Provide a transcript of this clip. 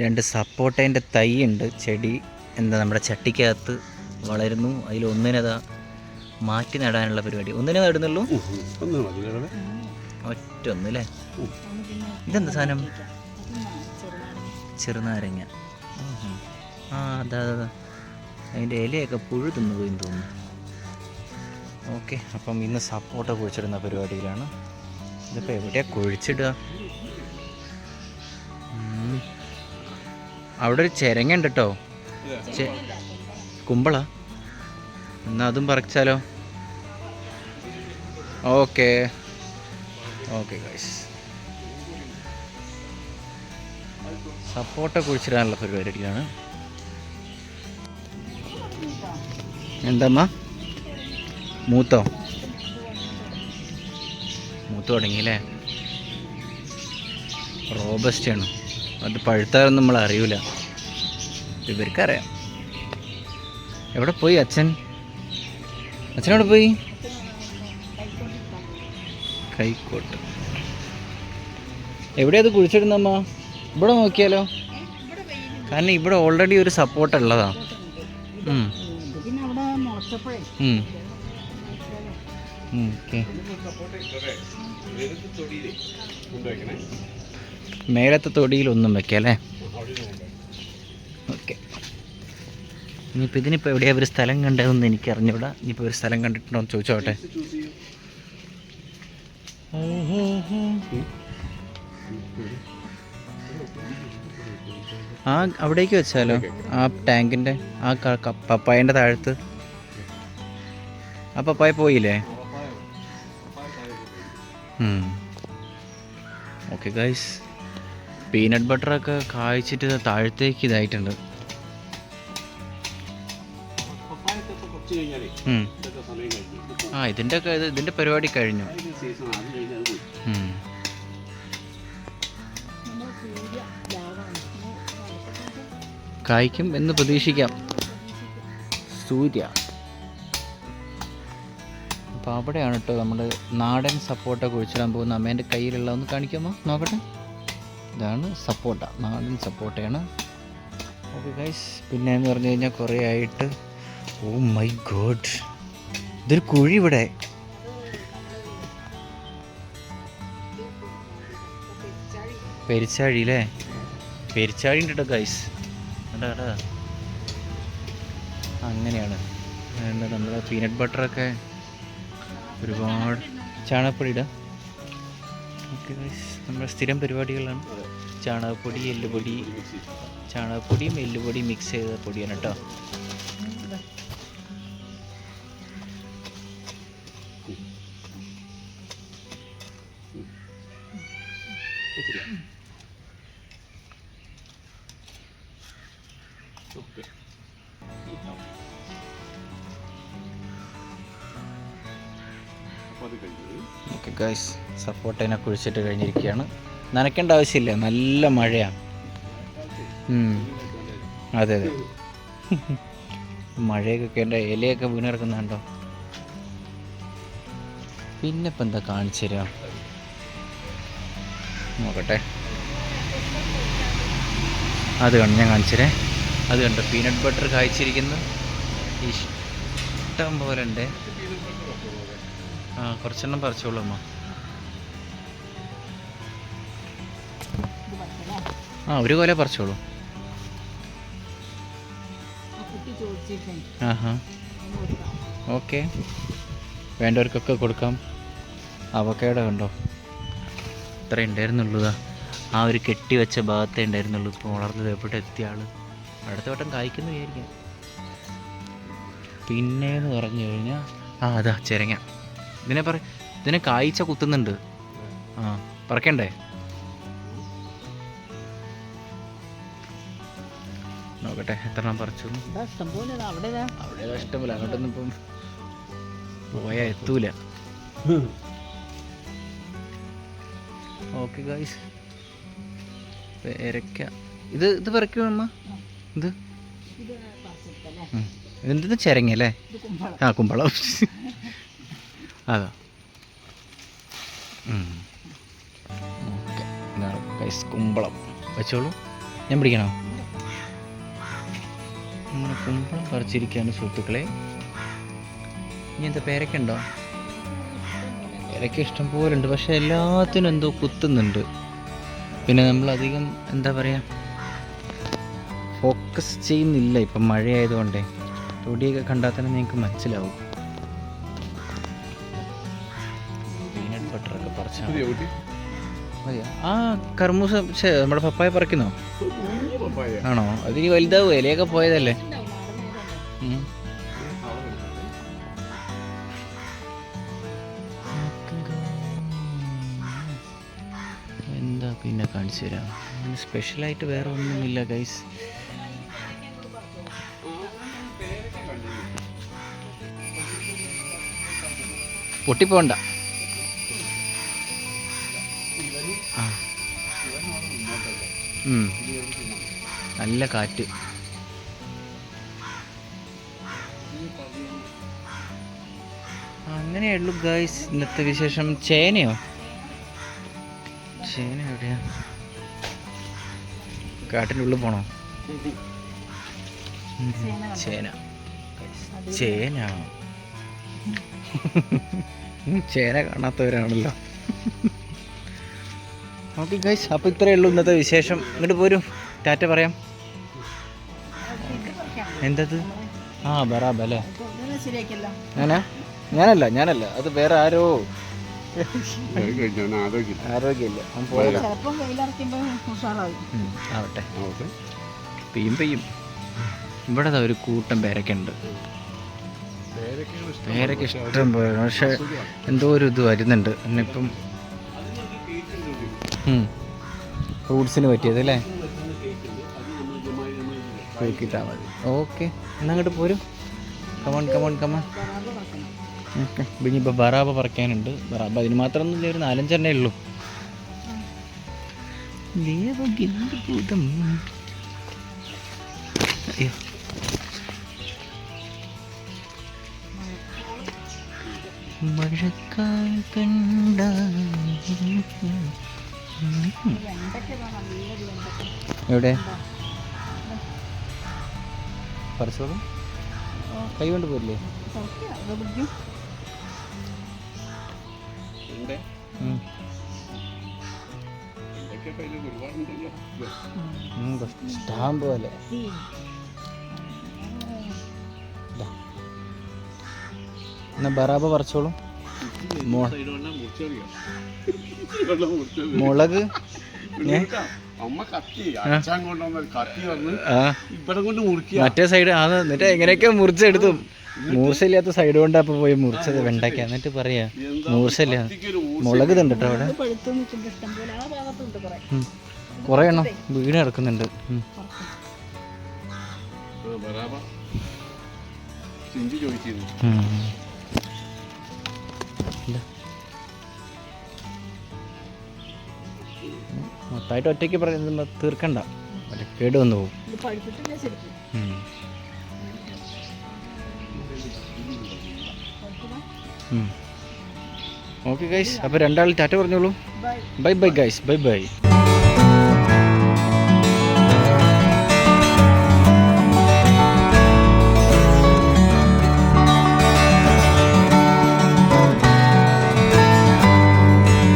2 സപ്പോട്ടേൻ്റെ തൈ ഉണ്ട്. ചെടി എന്താ നമ്മുടെ ചട്ടിക്കകത്ത് വളരുന്നു. അതിലൊന്നിനതാ മാറ്റി നടാനുള്ള പരിപാടി. ഒന്നിനെ നടുന്നുള്ളൂ, ഒറ്റ ഒന്ന് അല്ലേ. ഇതെന്താ സാധനം? ചെറുനാരങ്ങ. ആ അതാ അതാ അതിൻ്റെ ഇലയൊക്കെ പുഴു തിന്നു പോയി തോന്നുന്നു. ഓക്കെ, അപ്പം ഇന്ന് സപ്പോട്ട കുഴിച്ചിടുന്ന പരിപാടിയിലാണ്. ഇതിപ്പോൾ എവിടെയാണ് കുഴിച്ചിടുക? അവിടെ ഒരു ചെരങ്ങ ഉണ്ട് കേട്ടോ, കുമ്പള. എന്നാൽ അതും പറിച്ചാലോ? ഓക്കെ ഓക്കെ ഗൈസ്, സപ്പോട്ട കുഴിച്ചിടാനുള്ള പരിപാടിയാണ്. എന്തമ്മ മൂത്തോ? മൂത്ത് തുടങ്ങിയില്ലേ? റോബസ്റ്റാണ്. അത് പഴുത്താറൊന്നും നമ്മൾ അറിയില്ല, ഇവർക്കറിയാം. എവിടെ പോയി അച്ഛൻ? അച്ഛനവിടെ പോയി? കൈക്കോട്ട്. എവിടെയത് കുഴിച്ചിടുന്നമ്മ? ഇവിടെ നോക്കിയാലോ? കാരണം ഇവിടെ ഓൾറെഡി ഒരു സപ്പോർട്ട് ഉള്ളതാ. മേലത്തെ തൊടിയിലൊന്നും വെക്കാം അല്ലേ? ഓക്കെ. ഇനിയിപ്പോൾ ഇതിനിപ്പോൾ എവിടെയാണ് ഒരു സ്ഥലം കണ്ടതെന്ന് എനിക്ക് അറിഞ്ഞൂടാ. ഇനിയിപ്പോൾ ഒരു സ്ഥലം കണ്ടിട്ടുണ്ടോ എന്ന് ചോദിച്ചോട്ടെ. ആ അവിടേക്ക് വെച്ചാലോ? ആ ടാങ്കിൻ്റെ ആ പപ്പായൻ്റെ താഴത്ത്. ആ പപ്പായ പോയില്ലേ? ഓക്കെ ഗൈസ്, പീനട്ട് ബട്ടറൊക്കെ കായ്ച്ചിട്ട് താഴത്തേക്ക് ഇതായിട്ടുണ്ട്. ആ ഇതിൻ്റെ പരിപാടി കഴിഞ്ഞു. കായ്ക്കും എന്ന് പ്രതീക്ഷിക്കാം. സൂര്യ. അപ്പോൾ അവിടെയാണ് കേട്ടോ നമ്മൾ നാടൻ സപ്പോട്ട കുഴിച്ചിടാൻ പോകുന്ന. അമ്മേൻ്റെ കയ്യിലുള്ള ഒന്ന് കാണിക്കാമോ? നോക്കട്ടെ. ഇതാണ് സപ്പോട്ട, നാടൻ സപ്പോട്ടയാണ്. ഓക്കെ ഗൈസ്, പിന്നെ എന്ന് പറഞ്ഞു കഴിഞ്ഞാൽ കുറേ ആയിട്ട്, ഓ മൈ ഗോഡ്, ഇതൊരു കുഴി ഇവിടെ. പെരിച്ചാഴി അല്ലേ? പെരിച്ചാഴി ഉണ്ട് കേട്ടോ ഗൈസ്. അടാ അങ്ങനെയാണ്. എന്താ നമ്മുടെ പീനട്ട് ബട്ടറൊക്കെ ഒരുപാട് ചാണകപ്പൊടി ഇടാം. ഓക്കെ ഗൈസ്, നമ്മുടെ സ്ഥിരം പരിപാടികളാണ്. ചാണകപ്പൊടി, എല്ലുപൊടി, ചാണകപ്പൊടിയും എല്ലുപൊടിയും മിക്സ് ചെയ്ത പൊടിയാണ് കേട്ടോ. ഓക്കെ ഗൈസ്, സപ്പോർട്ടിനെ കുഴിച്ചിട്ട് കഴിഞ്ഞിരിക്കുകയാണ്. നനയ്ക്കേണ്ട ആവശ്യമില്ല, നല്ല മഴയാണ്. അതെ അതെ, മഴയൊക്കെ എൻ്റെ ഇലയൊക്കെ വീണിറക്കുന്നുണ്ടോ. പിന്നെ ഇപ്പം എന്താ കാണിച്ചു തരാം, നോക്കട്ടെ. അത് കണ്ട് ഞാൻ കാണിച്ചു തരേ. അത് കണ്ടോ, പീനട്ട് ബട്ടർ കായ്ച്ചിരിക്കുന്നു ഇഷ്ടം പോലെ ഉണ്ട്. ആ കുറച്ചെണ്ണം പറിച്ചോളൂ അമ്മ. ആ ഒരു കൊല പറിച്ചോളൂ. ആഹാ ഓക്കെ, വേണ്ടവർക്കൊക്കെ കൊടുക്കാം. അവക്കേടെ കണ്ടോ, ഇത്ര ഉണ്ടായിരുന്നുള്ളൂ. ആ ഒരു കെട്ടി വെച്ച ഭാഗത്തേ ഉണ്ടായിരുന്നുള്ളൂ. ഇപ്പോൾ വളർന്നത് എവിടെ എത്തിയ ആൾ അടുത്ത വട്ടം കായ്ക്കുന്നു വിചാരിക്കാം. പിന്നെയെന്ന് പറഞ്ഞു കഴിഞ്ഞാൽ അതാ ചെരങ്ങ. ഇതിനെ കായ്ച്ച കുത്തുന്നുണ്ട്. ആ പറക്കണ്ടേ? നോക്കട്ടെ എത്ര എണ്ണം പറിച്ചു. അവിടെ ഇഷ്ടംപോലെ, അങ്ങോട്ടൊന്നും ഇപ്പം പോയാൽ എത്തൂല. ഓക്കെ ഗൈസ്, പേരക്ക. ഇത് പറിക്കുമോ അമ്മ? എന്ത് ചെരങ്ങ അല്ലേ? ആ കുമ്പളം. അതാ ഓക്കെ, ഗൈസ് കുമ്പളം വെച്ചോളൂ. ഞാൻ പിടിക്കണോ? അങ്ങനെ കുമ്പളം പറിച്ചിരിക്കുകയാണ് സുഹൃത്തുക്കളെ. ഇനി എന്താ പേരൊക്കെ ഉണ്ടോ? പേരൊക്കെ ഇഷ്ടം പോലെ ഉണ്ട്, പക്ഷെ എല്ലാത്തിനും എന്തോ കുത്തുന്നുണ്ട്. പിന്നെ നമ്മളധികം എന്താ പറയുക, ഫോക്കസ് ചെയ്യുന്നില്ല ഇപ്പം മഴയായതുകൊണ്ടേ. തൊടിയൊക്കെ കണ്ടാൽ തന്നെ നിങ്ങൾക്ക് മനസ്സിലാവും. പീനട്ട് ബട്ടറൊക്കെ പറിച്ചാൽ ആ കർമൂസ നമ്മുടെ പപ്പായ പറിക്കുന്നോ? ആണോ? അതിന് വലുതാവും, ഇലയൊക്കെ പോയതല്ലേ. എന്താ പിന്നെ കാണിച്ചു തരാം. സ്പെഷ്യലായിട്ട് വേറെ ഒന്നുമില്ല ഗൈസ്. പൊട്ടിപ്പോണ്ട. നല്ല കാറ്റ്. അങ്ങനെയുള്ളൂ ഗൈസ് ഇന്നത്തെ വിശേഷം. ചേനയോ? ചേന എവിടെയാ? കാട്ടിൻ്റെ ഉള്ളിൽ പോണോ? ചേന ചേന ചേന കാണാത്തവരാണല്ലോ. ഓക്കെ ഗൈസ്, അപ്പോൾ ഇത്രയേ ഉള്ളൂ ഇന്നത്തെ വിശേഷം. ഇങ്ങോട്ട് പോരും, ടാറ്റ പറയാം. എന്തത്? ആ ബറാബ് അല്ലേ? ഞാനല്ല അത് വേറെ ആരോ. ആരോഗ്യമില്ല ആവട്ടെ. പെയ്യും. ഇവിടെ ഒരു കൂട്ടം പേരൊക്കെ ഉണ്ട്. പേരൊക്കെ ഇഷ്ടം പോലെ, പക്ഷെ എന്തോ ഒരു ഇത് വരുന്നുണ്ട് എന്നിപ്പം. ഫ്രൂട്ട്സിന് പറ്റിയത് അല്ലേ? തൂക്കിയിട്ടാൽ മതി. ഓക്കെ, എന്നാൽ അങ്ങോട്ട് പോരും. കമോൺ. ഓക്കെ, പിന്നെ ഇപ്പോൾ ബറാബ പറിക്കാനുണ്ട്. ബറാബ അതിന് മാത്രമൊന്നും ഒരു 4-5 എണ്ണേ ഉള്ളൂ. ദേവഗന്ധഭൂതം. അയ്യോ, മഴക്കാൽ കണ്ട എവിടെ പറിച്ചോളും? കൈ കൊണ്ട് പോരില്ലേ? സ്റ്റാമ്പ് പോലെ. എന്നാ ബറാബ പറിച്ചോളും. മുളക് മറ്റേ സൈഡ് അത് എന്നിട്ട് എങ്ങനെയൊക്കെ മുറിച്ചെടുത്തു. മൂർച്ചയില്ലാത്ത സൈഡ് കൊണ്ട് അപ്പോൾ പോയി മുറിച്ചത് വെണ്ടയ്ക്ക. എന്നിട്ട് പറയാ മൂർച്ചയില്ല. മുളക് ഇതുണ്ട് കേട്ടോ അവിടെ കുറേ എണ്ണം വീട് കിടക്കുന്നുണ്ട്. മൊത്തമായിട്ട് ഒറ്റയ്ക്ക് തീർക്കണ്ട, കേട് വന്നു പോകും. ഓക്കെ ഗൈസ്, അപ്പോൾ രണ്ടാൾ ടാറ്റ പറഞ്ഞോളൂ. Bye guys, by.